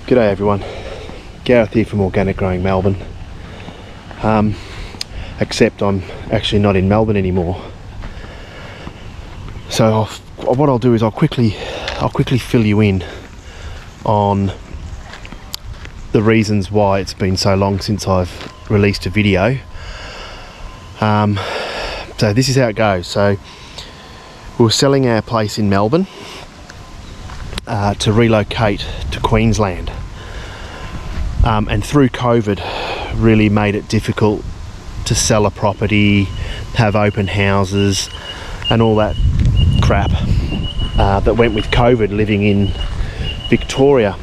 G'day everyone, Gareth here from Organic Growing Melbourne. Except I'm actually not in Melbourne anymore. So what I'll do is I'll quickly fill you in on the reasons why it's been so long since I've released a video. So this is how it goes. So we're selling our place in Melbourne to relocate to Queensland, and through COVID really made it difficult to sell a property, have open houses and all that crap that went with COVID living in Victoria.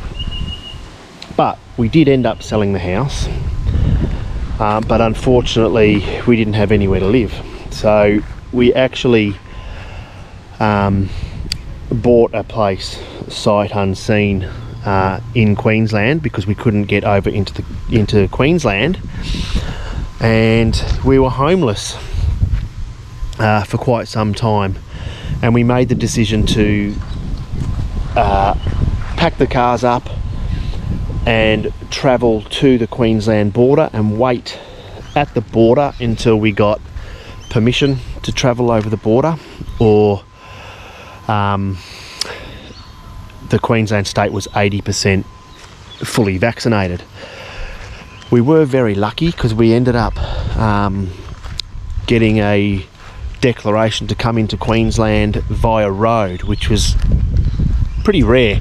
But we did end up selling the house, but unfortunately we didn't have anywhere to live, so we actually bought a place sight unseen in Queensland because we couldn't get over into Queensland, and we were homeless for quite some time, and we made the decision to pack the cars up and travel to the Queensland border and wait at the border until we got permission to travel over the border, or the Queensland state was 80% fully vaccinated. We were very lucky because we ended up getting a declaration to come into Queensland via road, which was pretty rare,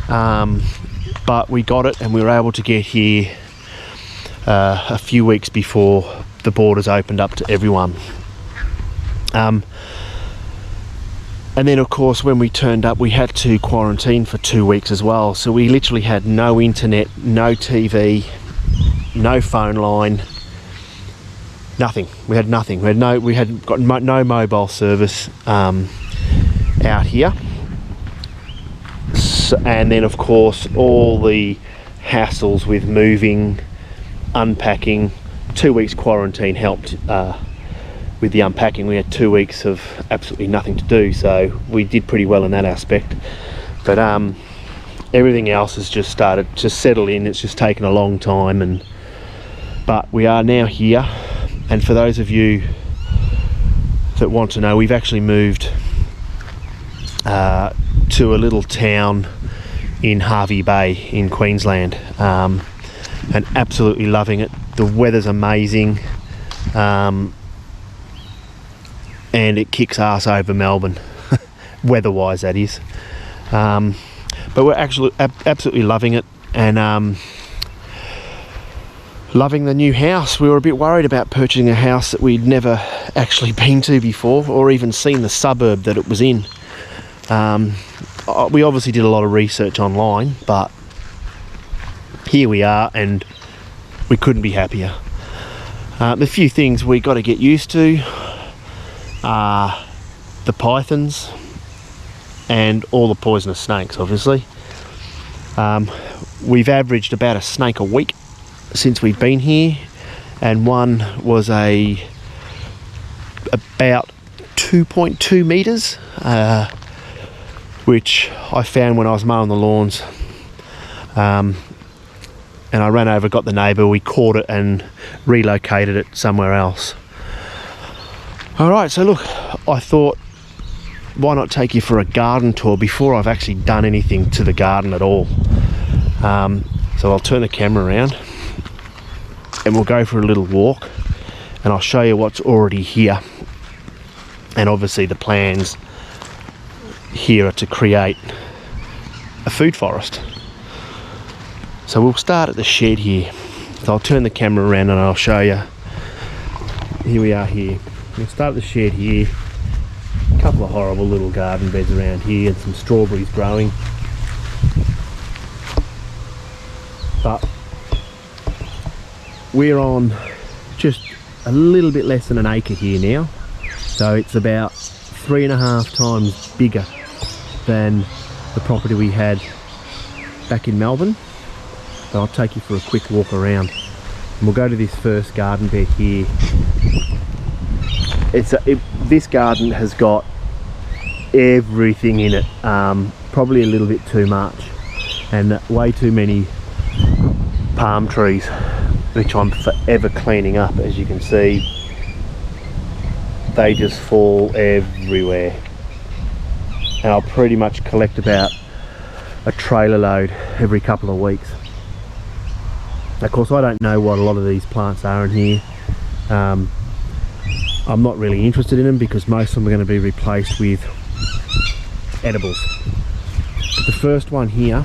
but we got it and we were able to get here a few weeks before the borders opened up to everyone. And then of course when we turned up we had to quarantine for 2 weeks as well, so we literally had no internet, no TV, no phone line, nothing. We had nothing. We had got no mobile service out here. So, and then of course all the hassles with moving, unpacking. 2 weeks quarantine helped with the unpacking. We had 2 weeks of absolutely nothing to do, so we did pretty well in that aspect. But everything else has just settled in. It's just taken a long time, but we are now here. And for those of you that want to know, we've actually moved to a little town in Hervey Bay in Queensland, and absolutely loving it. The weather's amazing, and it kicks ass over Melbourne, weather-wise that is. But we're actually absolutely loving it, and loving the new house. We were a bit worried about purchasing a house that we'd never actually been to before, or even seen the suburb that it was in. We obviously did a lot of research online, but here we are and we couldn't be happier. A few things we got to get used to are the pythons and all the poisonous snakes, obviously. We've averaged about a snake a week since we've been here, and one was about 2.2 meters, which I found when I was mowing the lawns, and I ran over, got the neighbour, we caught it and relocated it somewhere else. Alright, so look, I thought, why not take you for a garden tour before I've actually done anything to the garden at all. So I'll turn the camera around and we'll go for a little walk, and I'll show you what's already here. And obviously the plans here are to create a food forest. So we'll start at the shed here. So I'll turn the camera around and I'll show you. Here we are here. We'll start at the shed here. A couple of horrible little garden beds around here and some strawberries growing. But we're on just a little bit less than an acre here now. So it's about 3.5 times bigger than the property we had back in Melbourne. So I'll take you for a quick walk around. And we'll go to this first garden bed here. This garden has got everything in it, probably a little bit too much. and way too many palm trees, which I'm forever cleaning up. As you can see, they just fall everywhere, and I'll pretty much collect about a trailer load every couple of weeks. Of course, I don't know what a lot of these plants are in here. I'm not really interested in them because most of them are going to be replaced with edibles. But the first one here,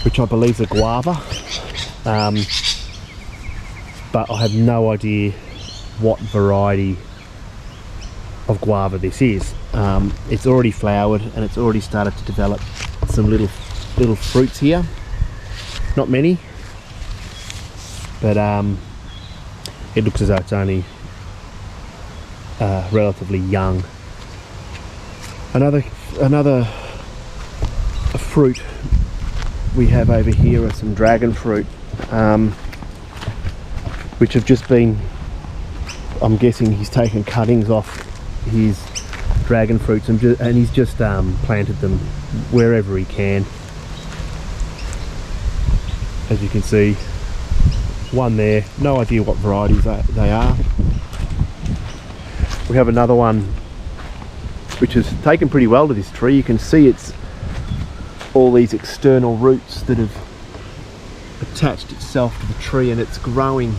which I believe is a guava, but I have no idea what variety of guava this is. It's already flowered and it's already started to develop some little fruits here. Not many, but it looks as though it's only relatively young. Another fruit we have over here are some dragon fruit, which have just been, I'm guessing he's taken cuttings off his dragon fruits and he's just planted them wherever he can. As you can see, one there, no idea what varieties they are. We have another one which has taken pretty well to this tree. You can see it's all these external roots that have attached itself to the tree, and it's growing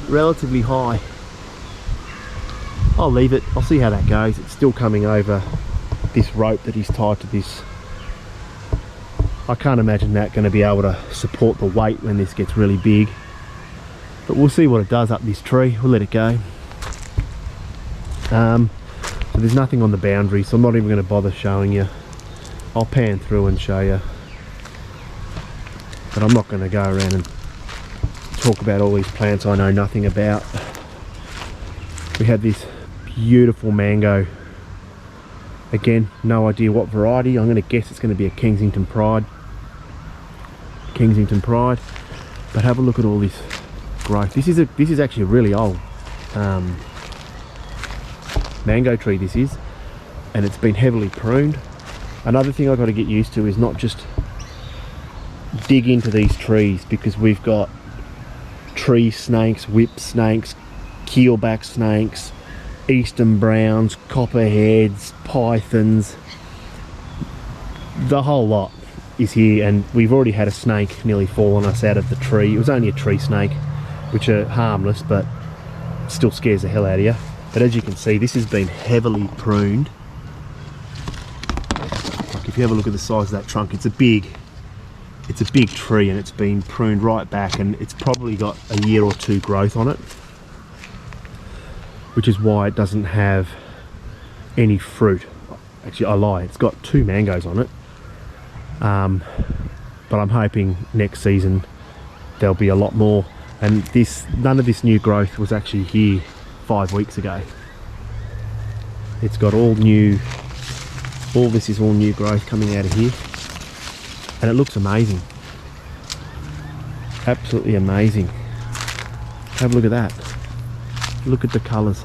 relatively high. I'll leave it, I'll see how that goes. It's still coming over this rope that he's tied to this. I can't imagine that going to be able to support the weight when this gets really big, but we'll see what it does up this tree. We'll let it go. So there's nothing on the boundary, so I'm not even going to bother showing you. I'll pan through and show you, but I'm not going to go around and talk about all these plants I know nothing about. We have this beautiful mango. Again, no idea what variety. I'm going to guess it's going to be a Kensington Pride. But have a look at all this growth. This is actually a really old mango tree, this is, and it's been heavily pruned. Another thing I've got to get used to is not just dig into these trees, because we've got tree snakes, whip snakes, keelback snakes, eastern browns, copperheads, pythons, the whole lot is here. And we've already had a snake nearly fall on us out of the tree. It was only a tree snake, which are harmless but still scares the hell out of you. But as you can see, this has been heavily pruned. Like, if you have a look at the size of that trunk, it's a big tree, and it's been pruned right back, and it's probably got a year or two growth on it, which is why it doesn't have any fruit. Actually, I lie, it's got 2 mangoes on it, but I'm hoping next season there'll be a lot more. And none of this new growth was actually here 5 weeks ago. It's got all this is all new growth coming out of here, and it looks amazing, absolutely amazing. Have a look at that. Look at the colours.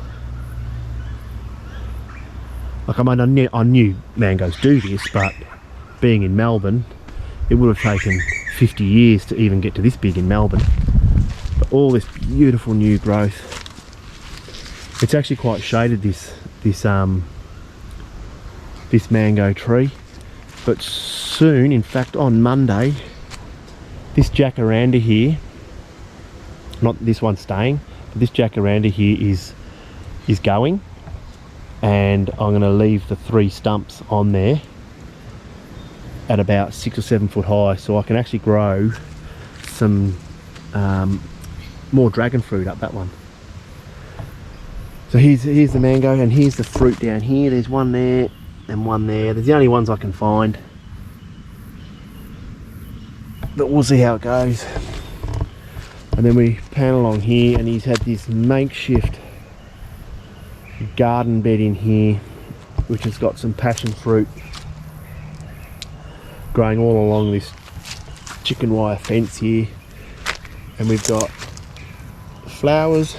Like, I mean, I knew mangoes do this, but being in Melbourne, it would have taken 50 years to even get to this big in Melbourne. But all this beautiful new growth. It's actually quite shaded, this mango tree. But soon, in fact on Monday, this jacaranda here, not this one staying, but this jacaranda here is going, and I'm going to leave the 3 stumps on there at about 6 or 7 foot high, so I can actually grow some more dragon fruit up that one. So here's the mango, and here's the fruit down here. There's one there and one there. They're the only ones I can find, but we'll see how it goes. And then we pan along here, and he's had this makeshift garden bed in here, which has got some passion fruit growing all along this chicken wire fence here. And we've got flowers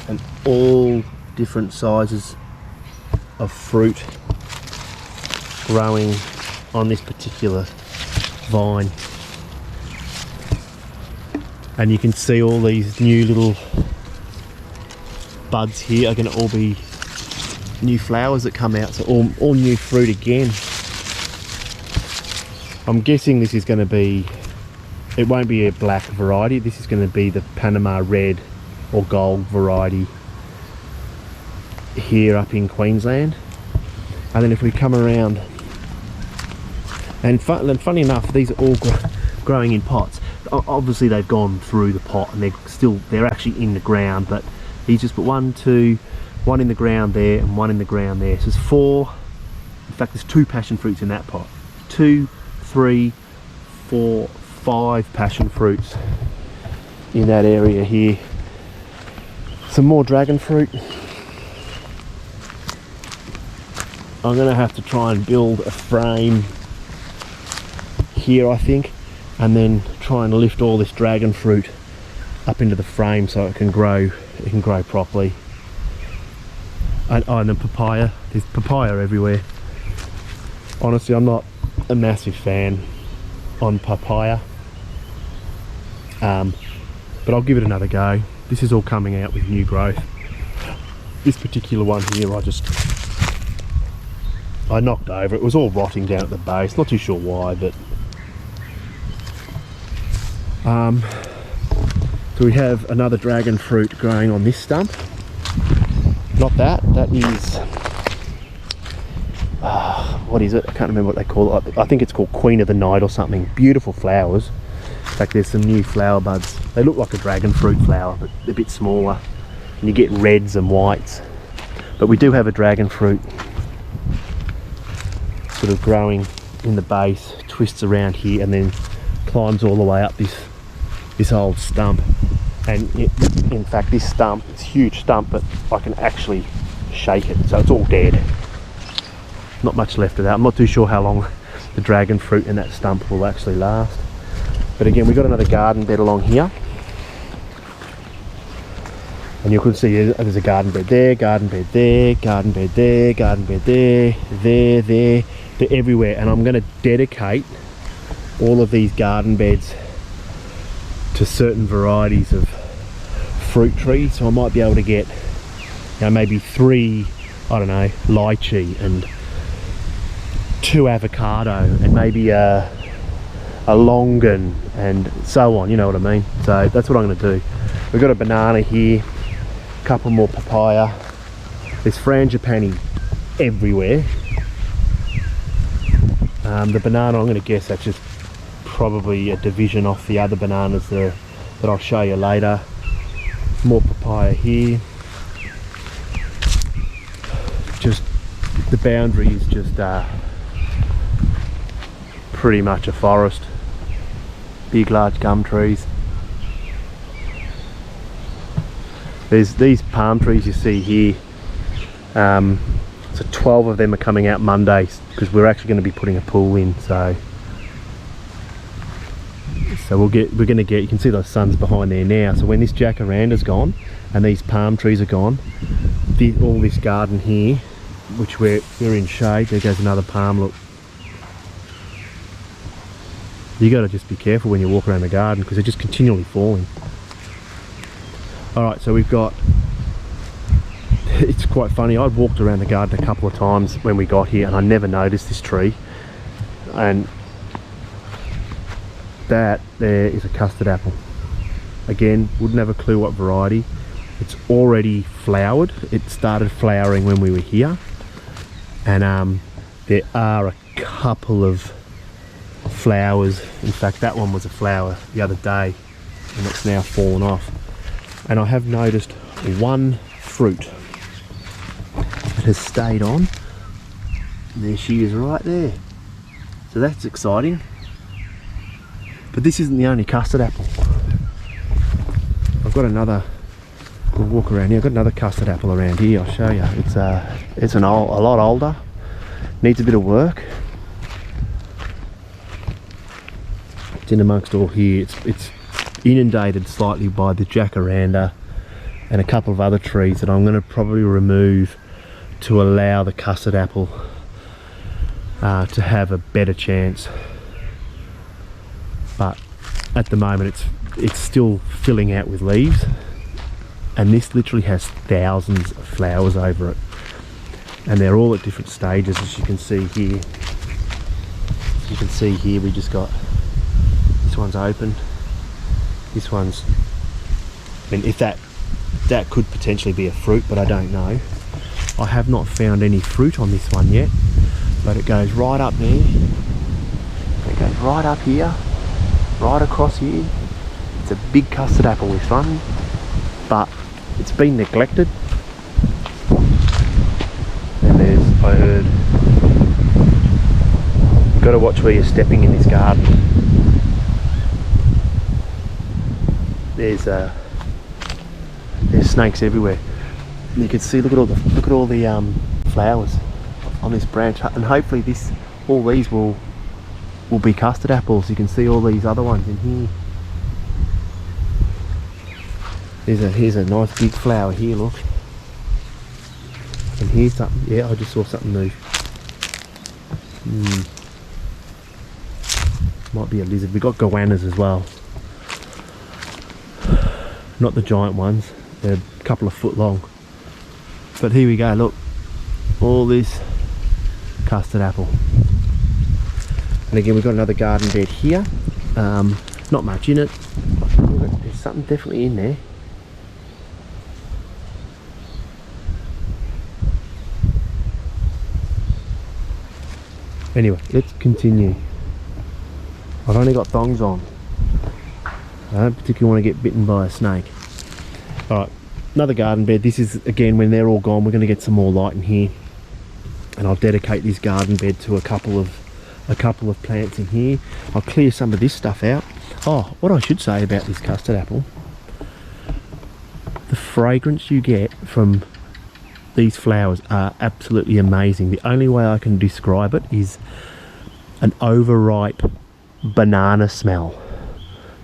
and all different sizes of fruit growing on this particular vine. And you can see all these new little buds here are going to all be new flowers that come out, so all new fruit again. I'm guessing this is going to be, it won't be a black variety, this is going to be the Panama red or gold variety here up in Queensland. And then if we come around, and funny enough, these are all growing in pots. Obviously they've gone through the pot and they're actually in the ground, but he's just put one in the ground there and one in the ground there. So there's 4, in fact there's 2 passion fruits in that pot. 2, 3, 4, 5 passion fruits in that area here. Some more dragon fruit. I'm going to have to try and build a frame here, I think, and then try and lift all this dragon fruit up into the frame so it can grow properly. And the papaya, there's papaya everywhere. Honestly, I'm not a massive fan on papaya, but I'll give it another go. This is all coming out with new growth. This particular one here, I knocked over. It was all rotting down at the base. Not too sure why, but so we have another dragon fruit growing on this stump. Not that. That is what is it? I can't remember what they call it. I think it's called Queen of the Night or something. Beautiful flowers. In fact, there's some new flower buds. They look like a dragon fruit flower, but a bit smaller. And you get reds and whites. But we do have a dragon fruit sort of growing in the base, twists around here and then climbs all the way up this old stump. And in fact this stump, it's a huge stump, but I can actually shake it, so it's all dead. Not much left of that. I'm not too sure how long the dragon fruit in that stump will actually last. But again, we've got another garden bed along here. And you can see there's a garden bed there, garden bed there, garden bed there, garden bed there, there. They're everywhere, and I'm going to dedicate all of these garden beds to certain varieties of fruit trees. So I might be able to get, maybe 3, I don't know, lychee and 2 avocado and maybe a longan and so on, you know what I mean? So that's what I'm going to do. We've got a banana here, a couple more papaya. There's frangipani everywhere. The banana, I'm going to guess that's just probably a division off the other bananas that I'll show you later. More papaya here. Just the boundary is just pretty much a forest. Big large gum trees. There's these palm trees you see here. So 12 of them are coming out Monday because we're actually going to be putting a pool in. So we're going to get, you can see those suns behind there now. So when this jacaranda's gone and these palm trees are gone, all this garden here, which we're in shade, there goes another palm, look. You got to just be careful when you walk around the garden because they're just continually falling. Alright, so we've got, it's quite funny, I walked around the garden a couple of times when we got here and I never noticed this tree. And that there is a custard apple. Again, wouldn't have a clue what variety. It's already flowered. It started flowering when we were here. And there are a couple of flowers. In fact, that one was a flower the other day and it's now fallen off. And I have noticed one fruit that has stayed on. There she is right there. So that's exciting. But this isn't the only custard apple. I've got another, we'll walk around here, I've got another custard apple around here, I'll show you. It's a lot older, needs a bit of work. It's in amongst all here. It's inundated slightly by the jacaranda and a couple of other trees that I'm going to probably remove to allow the custard apple to have a better chance. But at the moment it's still filling out with leaves, and this literally has thousands of flowers over it, and they're all at different stages, as you can see here. You can see here we just got, this one's open, this one's, I mean, if that could potentially be a fruit, but I don't know. I have not found any fruit on this one yet, but it goes right up there, it goes right up here, right across here. It's a big custard apple, this one, but it's been neglected. And there's, I heard, you've got to watch where you're stepping in this garden. There's snakes everywhere. And you can see, look at all the flowers on this branch, and hopefully all these will be custard apples. You can see all these other ones in here. Here's a nice big flower here, look. And here's something, yeah, I just saw something move. Might be a lizard. We got goannas as well. Not the giant ones, they're a couple of foot long. But here we go, look. All this custard apple. And again, we've got another garden bed here. Not much in it. There's something definitely in there. Anyway, let's continue. I've only got thongs on. I don't particularly want to get bitten by a snake. Alright, another garden bed. This is, again, when they're all gone, we're going to get some more light in here. And I'll dedicate this garden bed to a couple of plants in here. I'll clear some of this stuff out. Oh, what I should say about this custard apple, the fragrance you get from these flowers are absolutely amazing. The only way I can describe it is an overripe banana smell.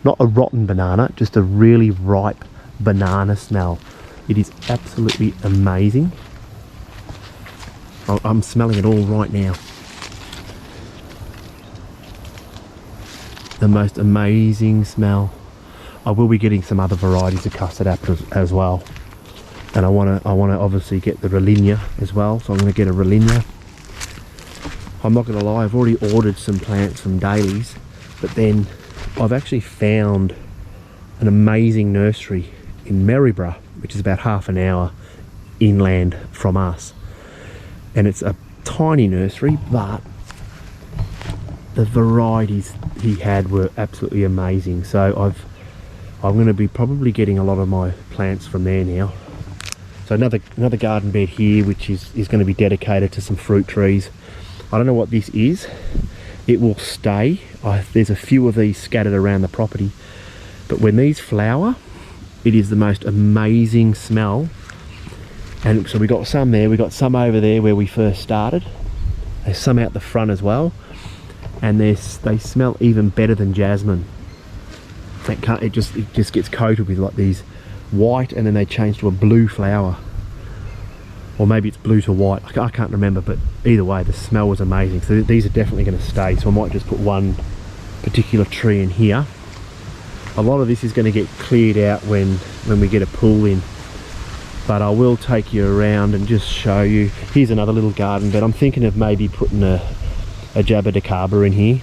Not a rotten banana, just a really ripe banana smell. It is absolutely amazing. I'm smelling it all right now. The most amazing smell. I will be getting some other varieties of custard apples as well. And I want to obviously get the Rollinia as well, so I'm going to get a Rollinia. I'm not going to lie, I've already ordered some plants from Dailies, but then I've actually found an amazing nursery in Maryborough, which is about half an hour inland from us. And it's a tiny nursery, but the varieties he had were absolutely amazing. So I'm going to be probably getting a lot of my plants from there now. So another garden bed here, which is going to be dedicated to some fruit trees. I don't know what this is. It will stay. There's a few of these scattered around the property, but when these flower, it is the most amazing smell. And so we got some there, we got some over there where we first started. There's some out the front as well, and they smell even better than jasmine. It just gets coated with like these white, and then they change to a blue flower, or maybe it's blue to white. I can't remember, but either way the smell was amazing. So these are definitely going to stay, so I might just put one particular tree in here. A lot of this is going to get cleared out when we get a pool in, but I will take you around and just show you. Here's another little garden bed. I'm thinking of maybe putting a Jabba in here,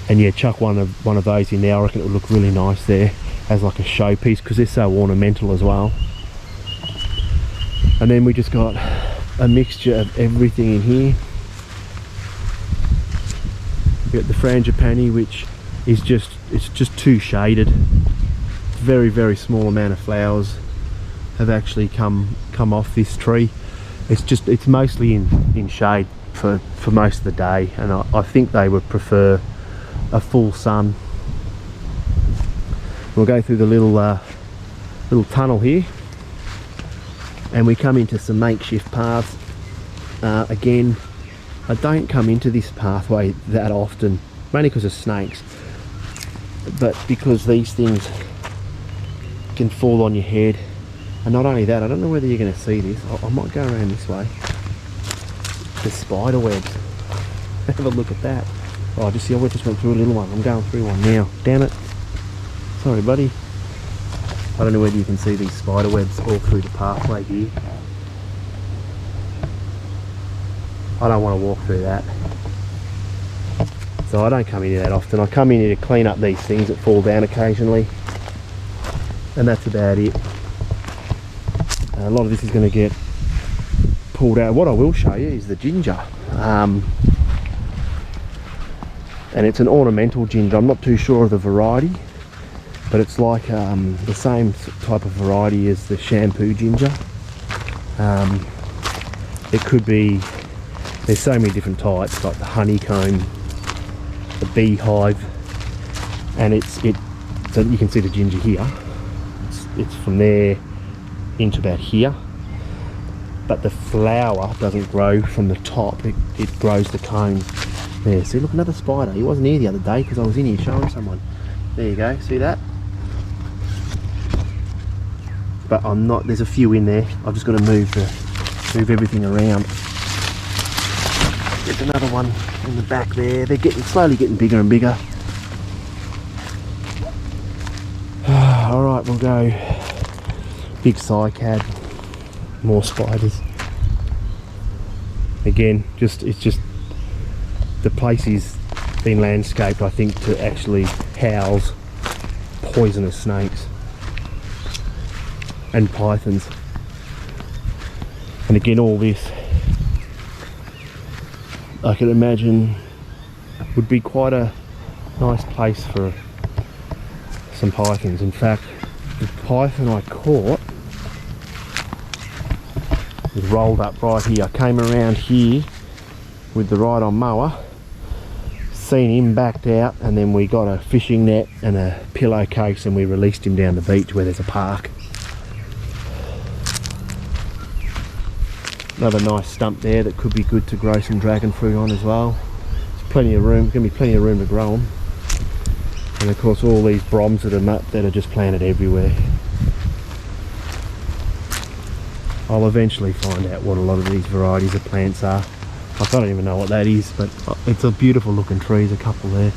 and yeah, chuck one of those in there. I reckon it would look really nice there as like a showpiece, because they're so ornamental as well. And then we just got a mixture of everything in here. We got the Frangipani, which is just too shaded. Very, very small amount of flowers have actually come off this tree. It's mostly in shade for most of the day, and I think they would prefer a full sun. We'll go through the little tunnel here, and we come into some makeshift paths. Again, I don't come into this pathway that often, mainly because of snakes, but because these things can fall on your head. And not only that, I don't know whether you're going to see this. I might go around this way. The spider webs. Have a look at that. Oh, just see, I just went through a little one. I'm going through one now. Damn it. Sorry, buddy. I don't know whether you can see these spider webs all through the pathway here. I don't want to walk through that. So I don't come in here that often. I come in here to clean up these things that fall down occasionally. And that's about it. A lot of this is going to get pulled out. What I will show you is the ginger. And it's an ornamental ginger. I'm not too sure of the variety, but it's like the same type of variety as the shampoo ginger. It could be, there's so many different types, like the honeycomb, the beehive, and so you can see the ginger here. It's from there into about here, but the flower doesn't grow from the top. It grows the cone. There, see, look, another spider. He wasn't here the other day because I was in here showing someone. There you go, see that? But I'm not, there's a few in there. I've just got to move everything around. There's another one in the back there. They're slowly getting bigger and bigger. Alright, we'll go. Big cycad. More spiders. Again, it's just the place is been landscaped, I think, to actually house poisonous snakes and pythons. And again, all this, I can imagine, would be quite a nice place for some pythons. In fact, the python I caught was rolled up right here. I came around here with the ride-on mower, seen him backed out, and then we got a fishing net and a pillowcase and we released him down the beach where there's a park. Another nice stump there that could be good to grow some dragon fruit on as well. There's plenty of room, going to be plenty of room to grow them. And of course all these broms that are just planted everywhere. I'll eventually find out what a lot of these varieties of plants are. I don't even know what that is, but it's a beautiful looking tree. There's a couple there.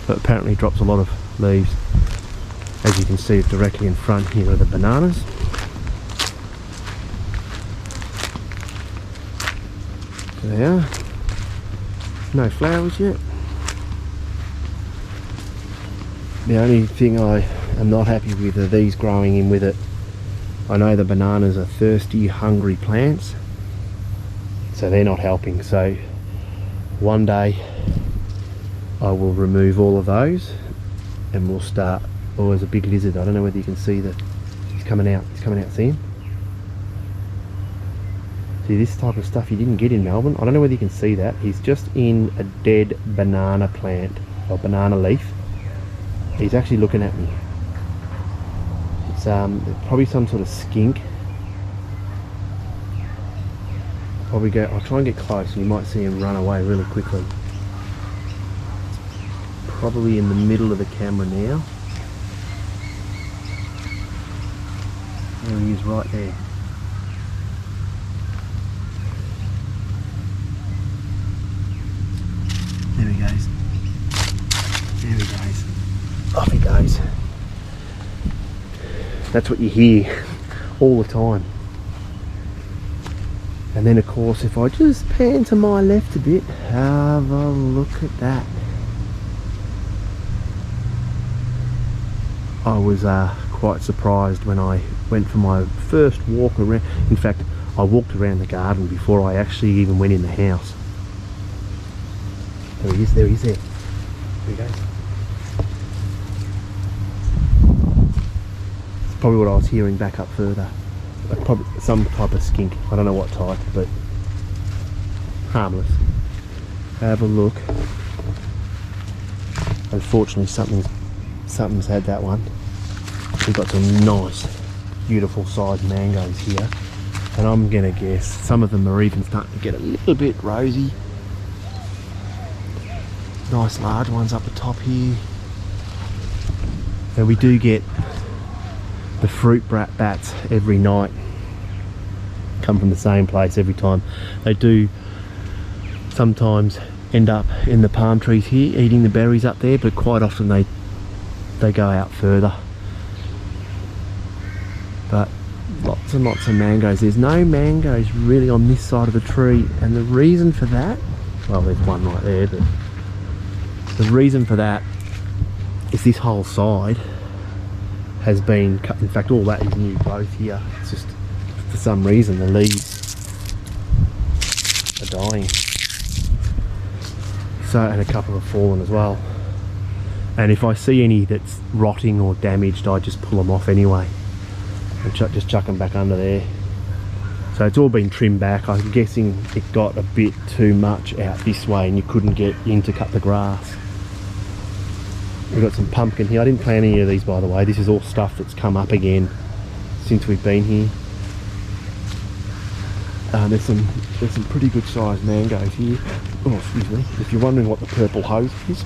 But apparently drops a lot of leaves. As you can see directly in front here are the bananas. There. No flowers yet. The only thing I am not happy with are these growing in with it. I know the bananas are thirsty, hungry plants, so they're not helping. So one day I will remove all of those and we'll start. Oh, there's a big lizard. I don't know whether you can see that. He's coming out. He's coming out. See him? See, this type of stuff you didn't get in Melbourne. I don't know whether you can see that. He's just in a dead banana plant or banana leaf. He's actually looking at me. It's probably some sort of skink. I'll try and get close and you might see him run away really quickly. Probably in the middle of the camera now. There he is, right there. There he goes. There he goes. Off he goes. That's what you hear all the time. And then of course if I just pan to my left a bit, have a look at that. I was quite surprised when I went for my first walk around. In fact, I walked around the garden before I actually even went in the house. There he is, there he is, there. There he goes. Probably what I was hearing back up further. Probably some type of skink. I don't know what type, but harmless. Have a look. Unfortunately, something's had that one. We've got some nice, beautiful sized mangoes here, and I'm gonna guess some of them are even starting to get a little bit rosy. Nice large ones up the top here. And we do get the fruit bats every night come from the same place every time. They do sometimes end up in the palm trees here eating the berries up there, but quite often they go out further. But lots and lots of mangoes. There's no mangoes really on this side of the tree, and the reason for that, well, there's one right there, but the reason for that is this whole side has been cut. In fact, all that is new growth here. It's just for some reason the leaves are dying. So, and a couple have fallen as well. And if I see any that's rotting or damaged, I just pull them off anyway and just chuck them back under there. So it's all been trimmed back. I'm guessing it got a bit too much out this way and you couldn't get in to cut the grass. We've got some pumpkin here. I didn't plant any of these, by the way. This is all stuff that's come up again since we've been here. There's some pretty good sized mangoes here. Oh, excuse me. If you're wondering what the purple hose is,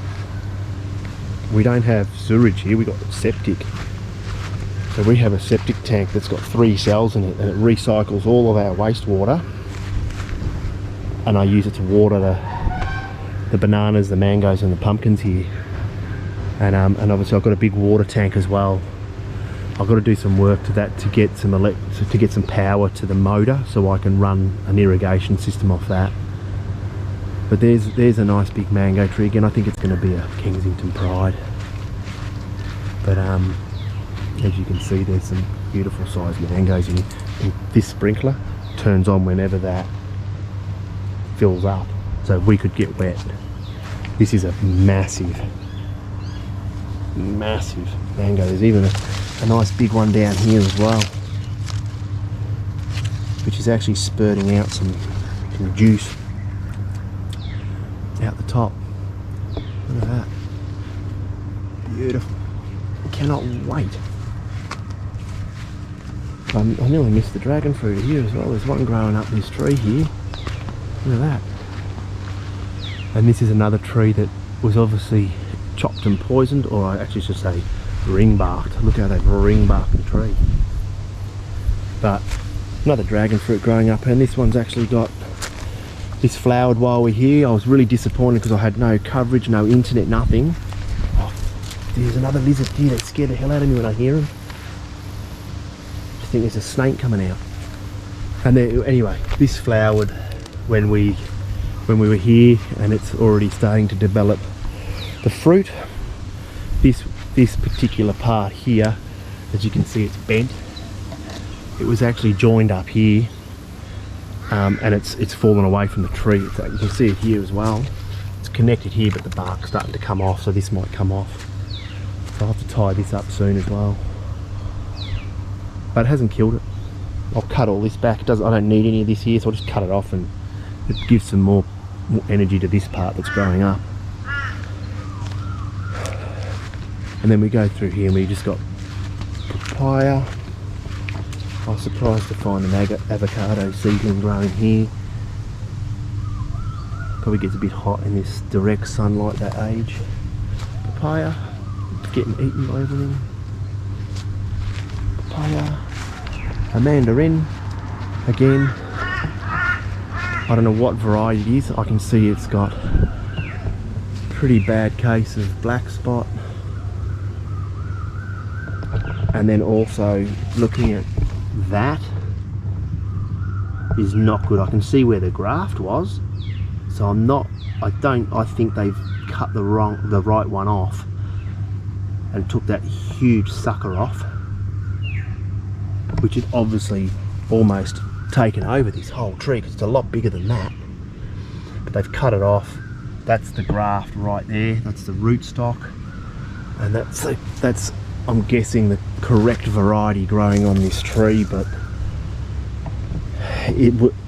we don't have sewage here, we got septic. So we have a septic tank that's got 3 cells in it, and it recycles all of our wastewater, and I use it to water the bananas, the mangoes and the pumpkins here. And obviously I've got a big water tank as well. I've got to do some work to that to get some power to the motor so I can run an irrigation system off that. But there's a nice big mango tree again. I think it's going to be a Kensington Pride. But as you can see, there's some beautiful sized mangoes in here. And this sprinkler turns on whenever that fills up, so we could get wet. This is a massive mango. There's even a nice big one down here as well, which is actually spurting out some juice out the top. Look at that. Beautiful. Cannot wait. I nearly missed the dragon fruit here as well. There's one growing up this tree here. Look at that. And this is another tree that was obviously chopped and poisoned, or I actually should say ring barked. Look how they've ring barked the tree. But another dragon fruit growing up, and this one's actually got this flowered while we're here. I was really disappointed because I had no coverage, no internet, nothing. Oh, there's another lizard here that scared the hell out of me when I hear him. I think there's a snake coming out. And there, anyway, this flowered when we were here, and it's already starting to develop the fruit. This particular part here, as you can see, it's bent. It was actually joined up here, and it's fallen away from the tree. You can see it here as well. It's connected here, but the bark's starting to come off, so this might come off. So I'll have to tie this up soon as well. But it hasn't killed it. I'll cut all this back. I don't need any of this here, so I'll just cut it off, and it gives some more energy to this part that's growing up. And then we go through here and we just got papaya. I was surprised to find an avocado seedling growing here. Probably gets a bit hot in this direct sunlight that age. Papaya, it's getting eaten by everything. Papaya, a mandarin, again. I don't know what variety it is. I can see it's got a pretty bad case of black spot. And then also looking at that is not good. I can see where the graft was, so I think they've cut the right one off and took that huge sucker off, which is obviously almost taken over this whole tree because it's a lot bigger than that. But they've cut it off. That's the graft right there. That's the rootstock, and that's I'm guessing the correct variety growing on this tree, but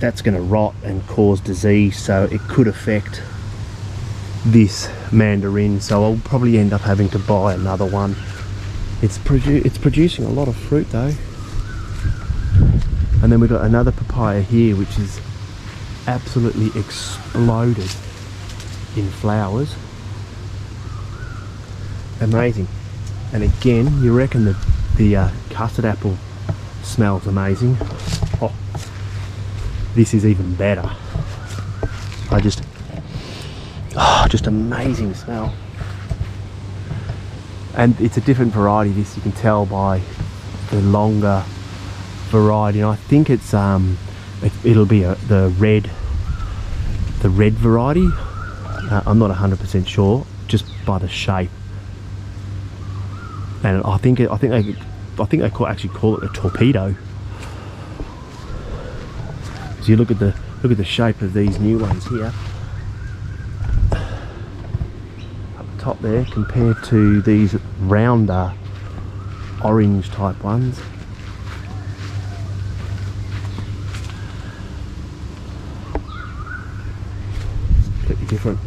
that's going to rot and cause disease, so it could affect this mandarin. So I'll probably end up having to buy another one. It's producing a lot of fruit though. And then we've got another papaya here, which is absolutely exploded in flowers. Amazing. And again, you reckon that the custard apple smells amazing. Oh, this is even better. Just amazing smell. And it's a different variety, this you can tell by the longer variety. And I think it's it'll be the red variety. I'm not 100% sure, just by the shape. And I think they actually call it a torpedo. So you look at the shape of these new ones here up top there compared to these rounder orange type ones. It's completely different.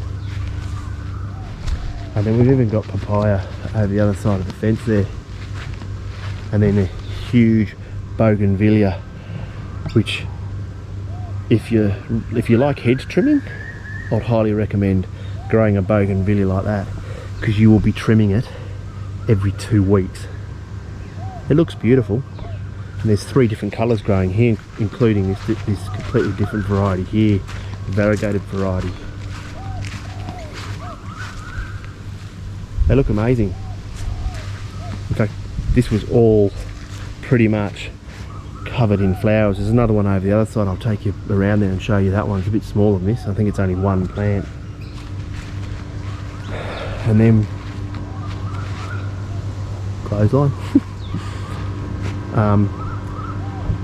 And then we've even got papaya over the other side of the fence there, and then a huge Bougainvillea, which if you like hedge trimming, I'd highly recommend growing a Bougainvillea like that, because you will be trimming it every 2 weeks. It looks beautiful, and there's 3 different colours growing here, including this completely different variety here, variegated variety. They look amazing. In fact, this was all pretty much covered in flowers. There's another one over the other side. I'll take you around there and show you that one. It's a bit smaller than this. I think it's only 1 plant. And then clothesline.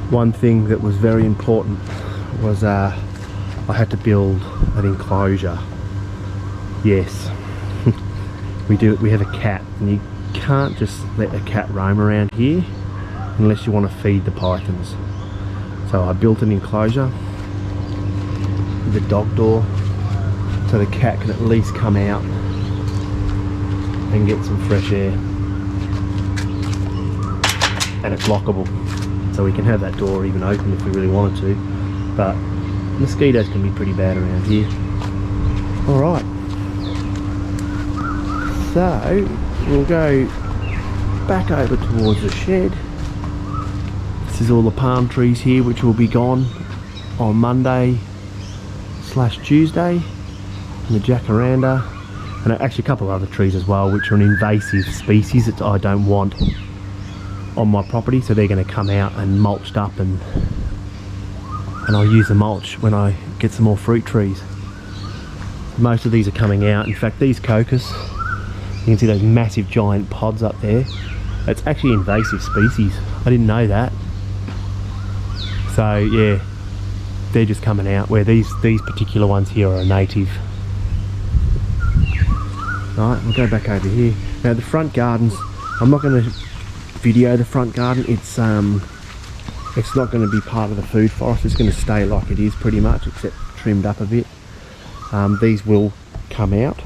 One thing that was very important was I had to build an enclosure. Yes. We have a cat, and you can't just let a cat roam around here unless you want to feed the pythons. So I built an enclosure with a dog door so the cat can at least come out and get some fresh air. And it's lockable, so we can have that door even open if we really wanted to, but mosquitoes can be pretty bad around here. Alright. So we'll go back over towards the shed. This is all the palm trees here, which will be gone on Monday/Tuesday, and the jacaranda, and actually a couple of other trees as well, which are an invasive species that I don't want on my property, so they're going to come out and mulched up, and I'll use the mulch when I get some more fruit trees. Most of these are coming out. In fact, these cocos, you can see those massive giant pods up there. It's actually an invasive species. I didn't know that. So yeah, they're just coming out, where these particular ones here are a native. Right, we'll go back over here. Now the front gardens, I'm not going to video the front garden. It's not going to be part of the food forest. It's going to stay like it is pretty much, except trimmed up a bit. These will come out,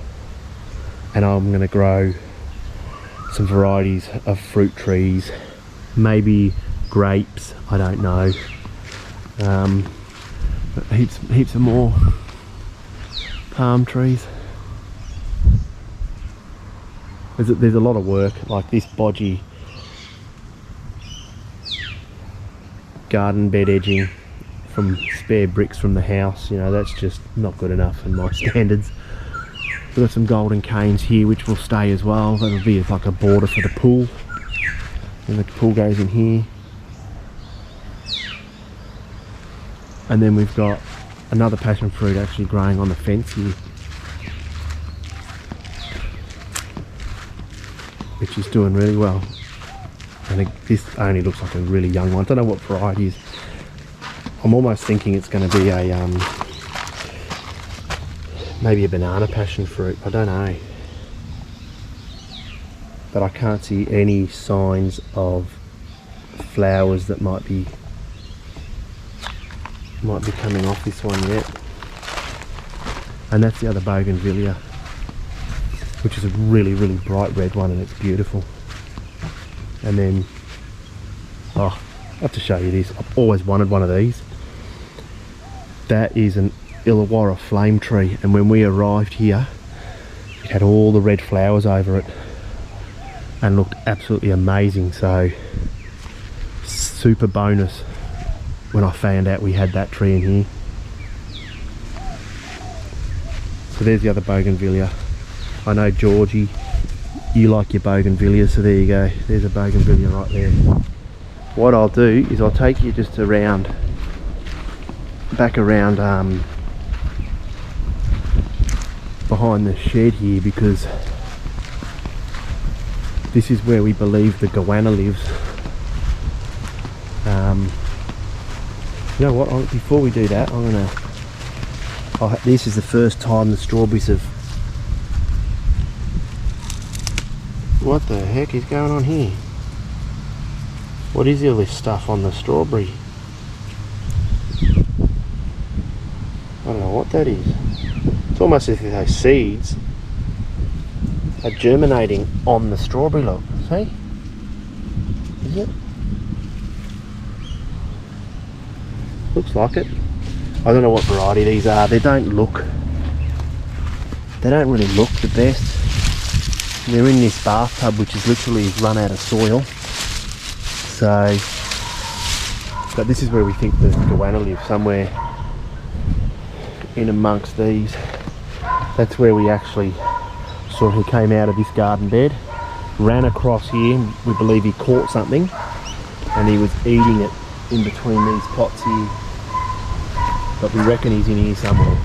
and I'm going to grow some varieties of fruit trees, maybe grapes, I don't know. But heaps of more palm trees. There's a lot of work, like this bodgy garden bed edging from spare bricks from the house, you know, that's just not good enough in my standards. We've got some golden canes here which will stay as well. That'll be like a border for the pool, and the pool goes in here. And then we've got another passion fruit actually growing on the fence here, which is doing really well. I think this only looks like a really young one. I don't know what variety it is. I'm almost thinking it's going to be a maybe a banana passion fruit. I don't know, but I can't see any signs of flowers that might be coming off this one yet. And that's the other Bougainvillea, which is a really bright red one, and it's beautiful. And then, oh, I have to show you this. I've always wanted one of these. That is an Illawarra flame tree, and when we arrived here, it had all the red flowers over it and looked absolutely amazing. So super bonus when I found out we had that tree in here. So there's the other Bougainvillea. I know, Georgie, you like your Bougainvillea, so there you go. There's a Bougainvillea right there. What I'll do is I'll take you just around, back around behind the shed here, because this is where we believe the goanna lives. You know what, before we do that, this is the first time the strawberries have... What the heck is going on here? What is all this stuff on the strawberry? I don't know what that is. It's almost as if those seeds are germinating on the strawberry, look. See? Is it? Looks like it. I don't know what variety these are. They don't really look the best. They're in this bathtub, which is literally run out of soil. So, but this is where we think the goanna live, somewhere in amongst these. That's where we actually saw him. Came out of this garden bed, ran across here. We believe he caught something, and he was eating it in between these pots here. But we reckon he's in here somewhere,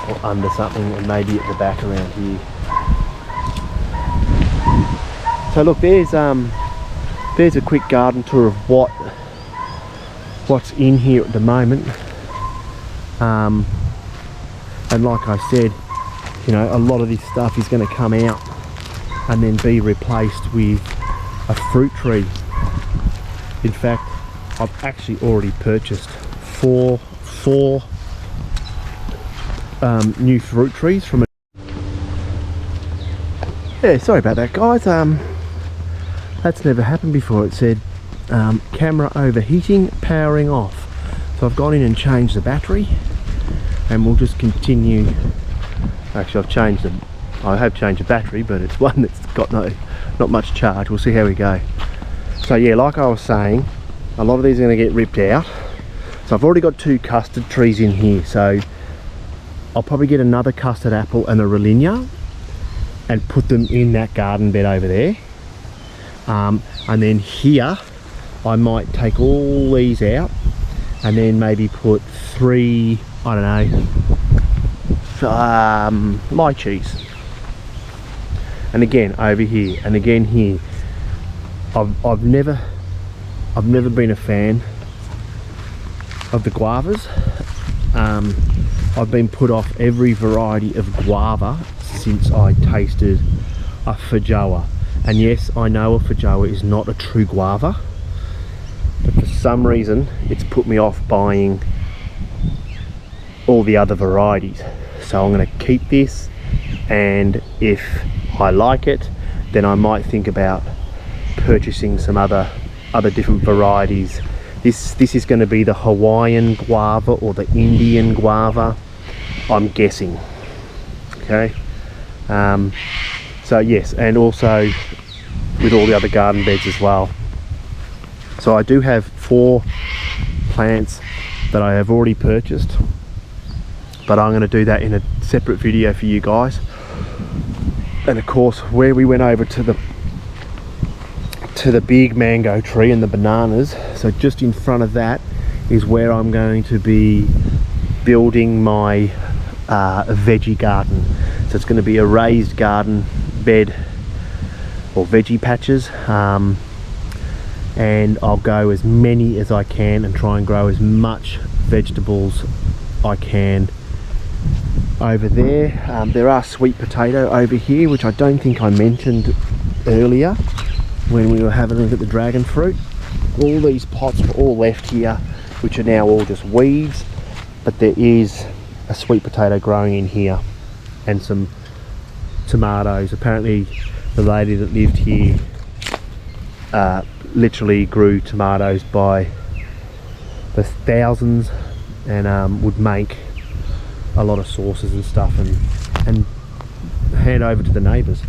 or under something, and maybe at the back around here. So look, there's a quick garden tour of what's in here at the moment. And like I said, you know, a lot of this stuff is going to come out and then be replaced with a fruit tree. In fact, I've actually already purchased four new fruit trees from a... Yeah, sorry about that, guys. That's never happened before. It said camera overheating, powering off. So I've gone in and changed the battery, and we'll just continue. Actually, I have changed the battery, but it's one that's got not much charge. We'll see how we go. So yeah, like I was saying, a lot of these are going to get ripped out. So I've already got 2 custard trees in here, so I'll probably get another custard apple and a Rollinia and put them in that garden bed over there. And then here I might take all these out and then maybe put 3, I don't know, lychees. And again over here, and again here. I've never been a fan of the guavas. I've been put off every variety of guava since I tasted a feijoa. And yes, I know a feijoa is not a true guava, but for some reason it's put me off buying all the other varieties. So I'm going to keep this, and if I like it, then I might think about purchasing some other different varieties. This is going to be the Hawaiian guava or the Indian guava, I'm guessing. Okay. So yes, and also with all the other garden beds as well. So I do have 4 plants that I have already purchased, but I'm going to do that in a separate video for you guys. And of course, where we went over to the big mango tree and the bananas, so just in front of that is where I'm going to be building my veggie garden. So it's going to be a raised garden bed or veggie patches, and I'll go as many as I can and try and grow as much vegetables I can over there. There are sweet potato over here, which I don't think I mentioned earlier when we were having a look at the dragon fruit. All these pots were all left here, which are now all just weeds, but there is a sweet potato growing in here and some tomatoes. Apparently the lady that lived here literally grew tomatoes by the thousands, and would make a lot of sauces and stuff and hand over to the neighbours.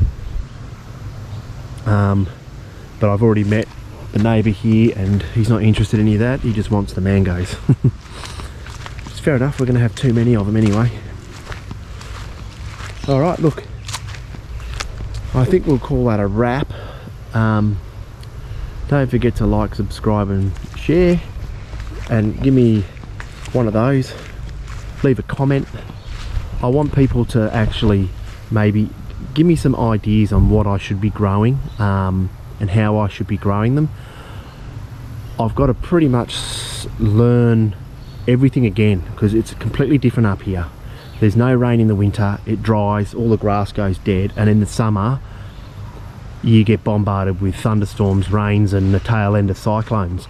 But I've already met the neighbour here, and he's not interested in any of that. He just wants the mangoes. It's fair enough, we're going to have too many of them anyway. Alright, look, I think we'll call that a wrap. Don't forget to like, subscribe and share, and give me one of those. Leave a comment. I want people to actually maybe give me some ideas on what I should be growing, and how I should be growing them. I've got to pretty much learn everything again, because it's completely different up here. There's no rain in the winter, it dries, all the grass goes dead, and in the summer you get bombarded with thunderstorms, rains and the tail end of cyclones.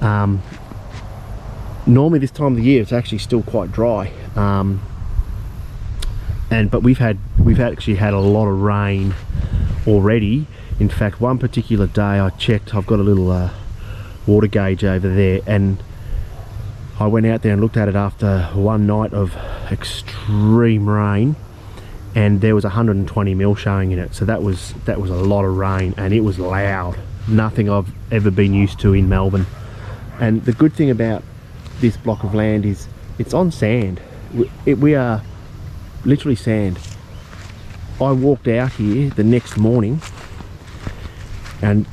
Normally this time of the year it's actually still quite dry, but we've actually had a lot of rain already. In fact, one particular day I checked, I've got a little water gauge over there, and I went out there and looked at it after one night of extreme rain, and there was 120 mil showing in it. So that was a lot of rain, and it was loud. Nothing I've ever been used to in Melbourne. And the good thing about this block of land is it's on sand. We are literally sand. I walked out here the next morning and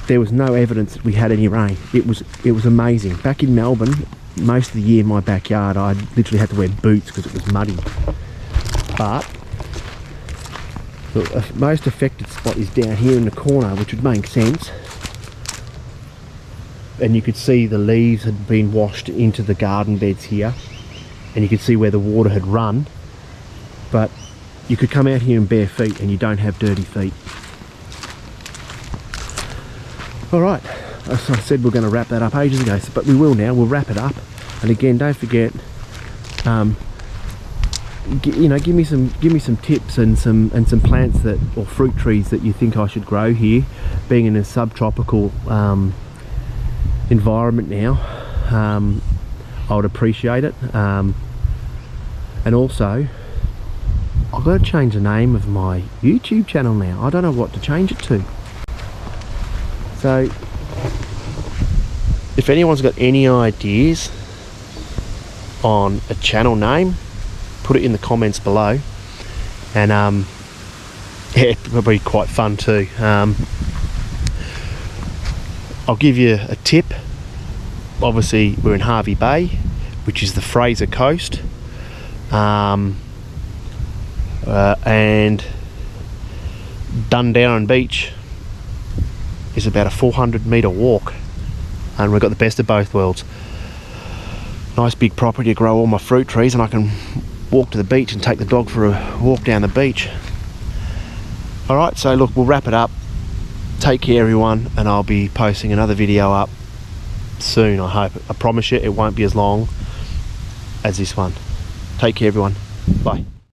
there was no evidence that we had any rain. It was amazing. Back in Melbourne, most of the year in my backyard I literally had to wear boots because it was muddy. But the most affected spot is down here in the corner, which would make sense. And you could see the leaves had been washed into the garden beds here, and you could see where the water had run. But you could come out here in bare feet and you don't have dirty feet. Alright, as I said, we're going to wrap that up ages ago, but we will now. We'll wrap it up. And again, don't forget, you know, give me some tips and some plants that, or fruit trees that you think I should grow here. Being in a subtropical environment now, I would appreciate it. And also, I've got to change the name of my YouTube channel now. I don't know what to change it to. So, if anyone's got any ideas on a channel name, put it in the comments below. And yeah, it'll be quite fun too. I'll give you a tip. Obviously we're in Hervey Bay, which is the Fraser coast, and Dundown Beach is about a 400-metre walk, and we've got the best of both worlds. Nice big property to grow all my fruit trees, and I can walk to the beach and take the dog for a walk down the beach. Alright, so look, we'll wrap it up. Take care everyone, and I'll be posting another video up soon, I hope. I promise you it won't be as long as this one. Take care everyone. Bye.